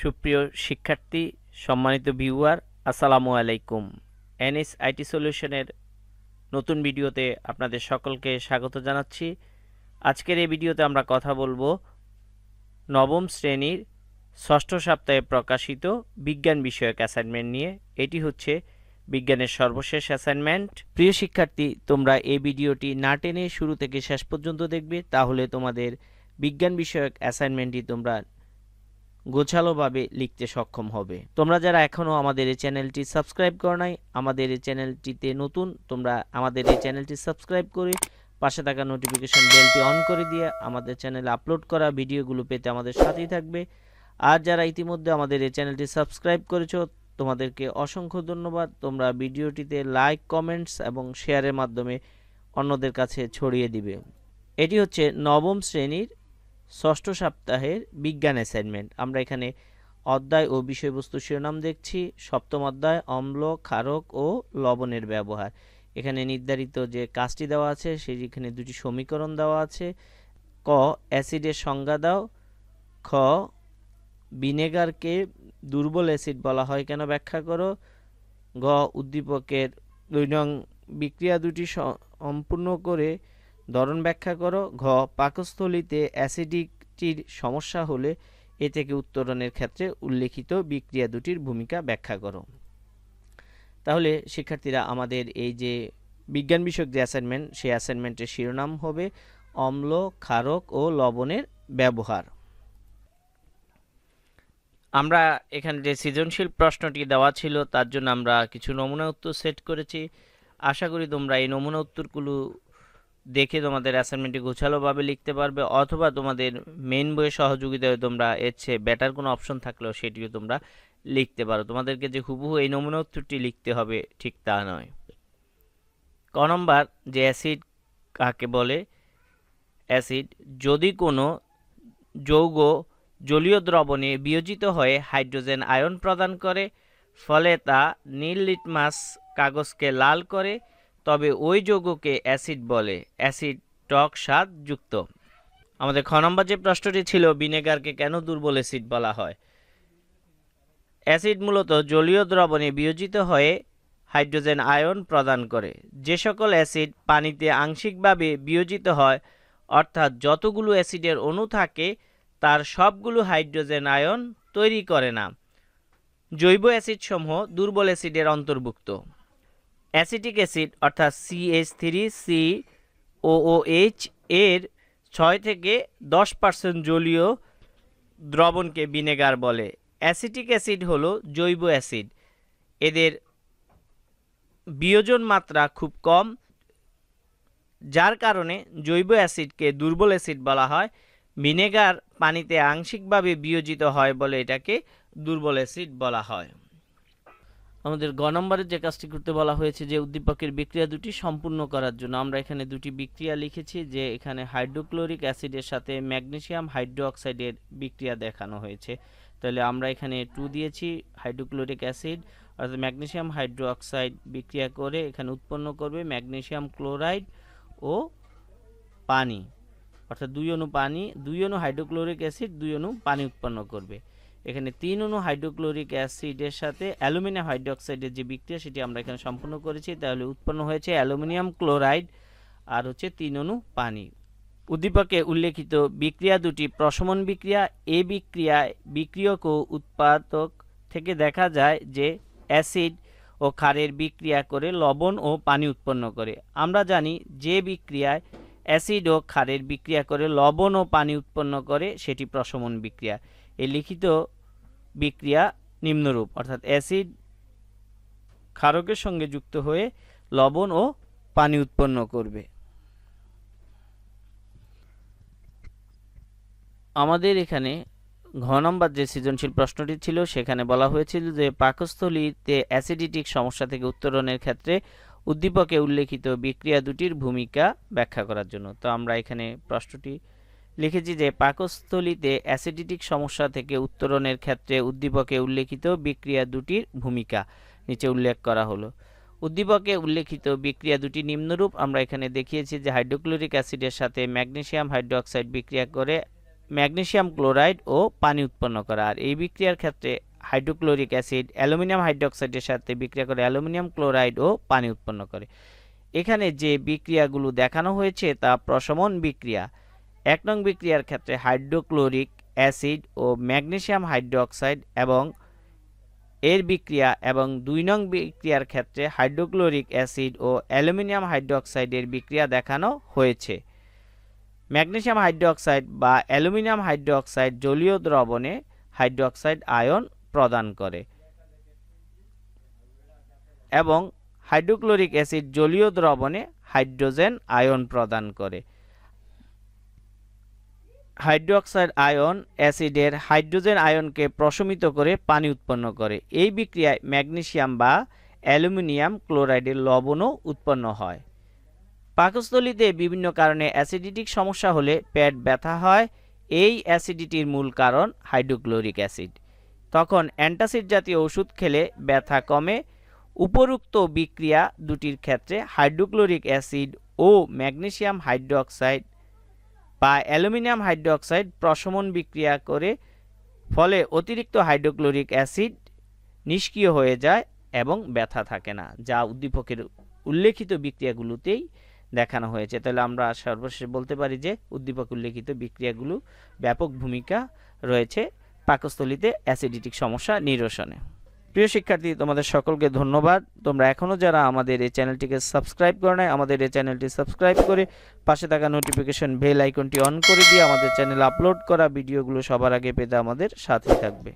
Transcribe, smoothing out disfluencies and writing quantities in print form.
সুপ্রিয় শিক্ষার্থী, সম্মানিত ভিউয়ার, আসসালামু আলাইকুম। এনএস আইটি সলিউশনের নতুন ভিডিওতে আপনাদের সকলকে স্বাগত জানাচ্ছি। আজকের এই ভিডিওতে আমরা কথা বলবো নবম শ্রেণীর ষষ্ঠ সপ্তাহে প্রকাশিত বিজ্ঞান বিষয়ক অ্যাসাইনমেন্ট নিয়ে। এটি হচ্ছে বিজ্ঞানের সর্বশেষ অ্যাসাইনমেন্ট। প্রিয় শিক্ষার্থী, তোমরা এই ভিডিওটি না টেনে শুরু থেকে শেষ পর্যন্ত দেখবে, তাহলে তোমাদের বিজ্ঞান বিষয়ক অ্যাসাইনমেন্টটি তোমরা গোছালোভাবে লিখতে সক্ষম হবে। তোমরা যারা এখনও আমাদের এই চ্যানেলটি সাবস্ক্রাইব করো নাই, আমাদের এই চ্যানেলটিতে নতুন, তোমরা আমাদের এই চ্যানেলটি সাবস্ক্রাইব করে পাশে থাকা নোটিফিকেশন বেলটি অন করে দিয়ে আমাদের চ্যানেলে আপলোড করা ভিডিওগুলো পেতে আমাদের সাথেই থাকবে। আর যারা ইতিমধ্যে আমাদের এই চ্যানেলটি সাবস্ক্রাইব করেছো, তোমাদেরকে অসংখ্য ধন্যবাদ। তোমরা ভিডিওটিতে লাইক, কমেন্টস এবং শেয়ারের মাধ্যমে অন্যদের কাছে ছড়িয়ে দিবে। এটি হচ্ছে নবম শ্রেণীর ষষ্ঠ সপ্তাহের বিজ্ঞান অ্যাসাইনমেন্ট। আমরা এখানে অধ্যায় ও বিষয়বস্তু শিরোনাম দেখছি। সপ্তম অধ্যায় অম্ল, ক্ষারক ও লবণের ব্যবহার। এখানে নির্ধারিত যে কাজটি দেওয়া আছে সেখানে দুটি সমীকরণ দেওয়া আছে। ক, অ্যাসিডের সংজ্ঞা দাও। খ, ভিনেগারকে দুর্বল অ্যাসিড বলা হয় কেন ব্যাখ্যা করো। গ, উদ্দীপকের ২ নং বিক্রিয়া দুটি সম্পূর্ণ করে ধরন ব্যাখ্যা করো। ঘ, পাকস্থলীতে অ্যাসিডিটির সমস্যা হলে এ থেকে উত্তরণের ক্ষেত্রে উল্লেখিত বিক্রিয়া দুটির ভূমিকা ব্যাখ্যা করো। তাহলে শিক্ষার্থীরা, আমাদের এই যে বিজ্ঞান বিষয়ক যে অ্যাসাইনমেন্ট, সেই অ্যাসাইনমেন্টের শিরোনাম হবে অম্ল, ক্ষারক ও লবণের ব্যবহার। আমরা এখানে যে সৃজনশীল প্রশ্নটি দেওয়া ছিল তার জন্য আমরা কিছু নমুনা উত্তর সেট করেছি। আশা করি তোমরা এই নমুনা উত্তরগুলো দেখে তোমাদের অ্যাসাইনমেন্টটি গোছালোভাবে লিখতে পারবে, অথবা তোমাদের মেইন বইয়ের সহযোগিতায় তোমরা এর চেয়ে বেটার কোনো অপশন থাকলেও সেটিও তোমরা লিখতে পারো। তোমাদেরকে যে হুবহু এই নমুনা উত্তরটি লিখতে হবে ঠিক তা নয়। ক নম্বর, যে অ্যাসিড কাকে বলে? অ্যাসিড যদি কোনো যৌগ জলীয় দ্রবণে বিয়োজিত হয়ে হাইড্রোজেন আয়ন প্রদান করে, ফলে তা নীল লিটমাস কাগজকে লাল করে, তবে ওই যৌগকে অ্যাসিড বলে। অ্যাসিড টক স্বাদ যুক্ত। আমাদের খ নম্বর যে প্রশ্নটি ছিল, ভিনেগারকে কেন দুর্বল অ্যাসিড বলা হয়? অ্যাসিড মূলত জলীয় দ্রবণে বিয়োজিত হয়ে হাইড্রোজেন আয়ন প্রদান করে। যে সকল অ্যাসিড পানিতে আংশিকভাবে বিয়োজিত হয়, অর্থাৎ যতগুলো অ্যাসিডের অণু থাকে তার সবগুলো হাইড্রোজেন আয়ন তৈরি করে না, জৈব অ্যাসিডসমূহ দুর্বল অ্যাসিডের অন্তর্ভুক্ত। অ্যাসিটিক অ্যাসিড অর্থাৎ CH3COOH এর 6 থেকে 10% জলীয় দ্রবণকে ভিনেগার বলে। অ্যাসিটিক অ্যাসিড হলো জৈব অ্যাসিড। এদের বিয়োজন মাত্রা খুব কম, যার কারণে জৈব অ্যাসিডকে দুর্বল অ্যাসিড বলা হয়। ভিনেগার পানিতে আংশিকভাবে বিয়োজিত হয় বলে এটাকে দুর্বল অ্যাসিড বলা হয়। আমাদের গ নম্বরের যে কাজটি করতে বলা হয়েছে, যে উদ্দীপকের বিক্রিয়া দুটি সম্পূর্ণ করার জন্য আমরা এখানে দুটি বিক্রিয়া লিখেছি। যে এখানে হাইড্রোক্লোরিক অ্যাসিডের সাথে ম্যাগনেসিয়াম হাইড্রোক্সাইডের বিক্রিয়া দেখানো হয়েছে। তাহলে আমরা এখানে 2 দিয়েছি। হাইড্রোক্লোরিক অ্যাসিড অর্থাৎ ম্যাগনেসিয়াম হাইড্রোক্সাইড বিক্রিয়া করে এখানে উৎপন্ন করবে ম্যাগনেসিয়াম ক্লোরাইড ও পানি, অর্থাৎ 2 অণু পানি, 2 অণু হাইড্রোক্লোরিক অ্যাসিড, 2 অণু পানি উৎপন্ন করবে। এখানে 3 অণু হাইড্রোক্লোরিক অ্যাসিডের সাথে অ্যালুমিনিয়াম হাইড্রোক্সাইডের যে বিক্রিয়া সেটি আমরা এখানে সম্পূর্ণ করেছি। তাহলে উৎপন্ন হয়েছে অ্যালুমিনিয়াম ক্লোরাইড আর হচ্ছে 3 অণু পানি। উদ্দীপকে উল্লেখিত বিক্রিয়া দুটি প্রশমন বিক্রিয়া। এই বিক্রিয়ায় বিক্রিয়ক ও উৎপাদক থেকে দেখা যায় যে অ্যাসিড ও ক্ষারের বিক্রিয়া করে লবণ ও পানি উৎপন্ন করে। আমরা জানি যে বিক্রিয়ায় অ্যাসিড ও ক্ষারের বিক্রিয়া করে লবণ ও পানি উৎপন্ন করে সেটি প্রশমন বিক্রিয়া। এই লিখিত বিক্রিয়া নিম্নরূপ, অর্থাৎ অ্যাসিড ক্ষারকের সঙ্গে যুক্ত হয়ে লবণ ও পানি উৎপন্ন করবে। আমাদের এখানে ঘ নম্বর যে সৃজনশীল প্রশ্নটি ছিল সেখানে বলা হয়েছিল যে পাকস্থলীতে অ্যাসিডিটিক সমস্যা থেকে উত্তরণের ক্ষেত্রে উদ্দীপকে উল্লেখিত বিক্রিয়া দুটির ভূমিকা ব্যাখ্যা করার জন্য। তো আমরা এখানে প্রশ্নটি লিখেছি যে পাকস্থলীতে অ্যাসিডিটিক সমস্যা থেকে উত্তরণের ক্ষেত্রে উদ্দীপকে উল্লেখিত বিক্রিয়া দুটির ভূমিকা নিচে উল্লেখ করা হলো। উদ্দীপকে উল্লেখিত বিক্রিয়া দুটি নিম্নরূপ। আমরা এখানে দেখিয়েছি যে হাইড্রোক্লোরিক অ্যাসিডের সাথে ম্যাগনেসিয়াম হাইড্রোক্সাইড বিক্রিয়া করে ম্যাগনেসিয়াম ক্লোরাইড ও পানি উৎপন্ন করে। আর এই বিক্রিয়ার ক্ষেত্রে হাইড্রোক্লোরিক অ্যাসিড অ্যালুমিনিয়াম হাইড্রোক্সাইডের সাথে বিক্রিয়া করে অ্যালুমিনিয়াম ক্লোরাইড ও পানি উৎপন্ন করে। এখানে যে বিক্রিয়াগুলো দেখানো হয়েছে তা প্রশমন বিক্রিয়া। 1 নং বিক্রিয়ার ক্ষেত্রে হাইড্রোক্লোরিক অ্যাসিড ও ম্যাগনেসিয়াম হাইড্রোক্সাইড এবং এর বিক্রিয়া, এবং 2 নং বিক্রিয়ার ক্ষেত্রে হাইড্রোক্লোরিক অ্যাসিড ও অ্যালুমিনিয়াম হাইড্রোক্সাইডের বিক্রিয়া দেখানো হয়েছে। ম্যাগনেসিয়াম হাইড্রোক্সাইড বা অ্যালুমিনিয়াম হাইড্রোক্সাইড জলীয় দ্রবণে হাইড্রোক্সাইড আয়ন প্রদান করে এবং হাইড্রোক্লোরিক অ্যাসিড জলীয় দ্রবণে হাইড্রোজেন আয়ন প্রদান করে। হাইড্রোক্সাইড আয়ন অ্যাসিডের হাইড্রোজেন আয়নকে প্রশমিত করে পানি উৎপন্ন করে। এই বিক্রিয়ায় ম্যাগনেসিয়াম বা অ্যালুমিনিয়াম ক্লোরাইডের লবণও উৎপন্ন হয়। পাকস্থলীতে বিভিন্ন কারণে অ্যাসিডিটিক সমস্যা হলে পেট ব্যথা হয়। এই অ্যাসিডিটির মূল কারণ হাইড্রোক্লোরিক অ্যাসিড। তখন অ্যান্টাসিড জাতীয় ওষুধ খেলে ব্যথা কমে। উপরোক্ত বিক্রিয়া দুটির ক্ষেত্রে হাইড্রোক্লোরিক অ্যাসিড ও ম্যাগনেসিয়াম হাইড্রোক্সাইড বা অ্যালুমিনিয়াম হাইড্রোক্সাইড প্রশমন বিক্রিয়া করে, ফলে অতিরিক্ত হাইড্রোক্লোরিক অ্যাসিড নিষ্ক্রিয় হয়ে যায় এবং ব্যথা থাকে না, যা উদ্দীপকের উল্লেখিত বিক্রিয়াগুলোতেই দেখানো হয়েছে। তাহলে আমরা সর্বশেষ বলতে পারি যে উদ্দীপক উল্লেখিত বিক্রিয়াগুলো ব্যাপক ভূমিকা রয়েছে পাকস্থলীতে অ্যাসিডিটিক সমস্যা নিরসনে। প্রিয় শিক্ষার্থী, তোমাদের সকলকে ধন্যবাদ। তোমরা এখনও যারা আমাদের এই চ্যানেলটিকে সাবস্ক্রাইব করো নাই, আমাদের এই চ্যানেলটি সাবস্ক্রাইব করে পাশে থাকা নোটিফিকেশন বেল আইকনটি অন করে দিয়ে আমাদের চ্যানেলে আপলোড করা ভিডিওগুলো সবার আগে পেতে আমাদের সাথে থাকবে।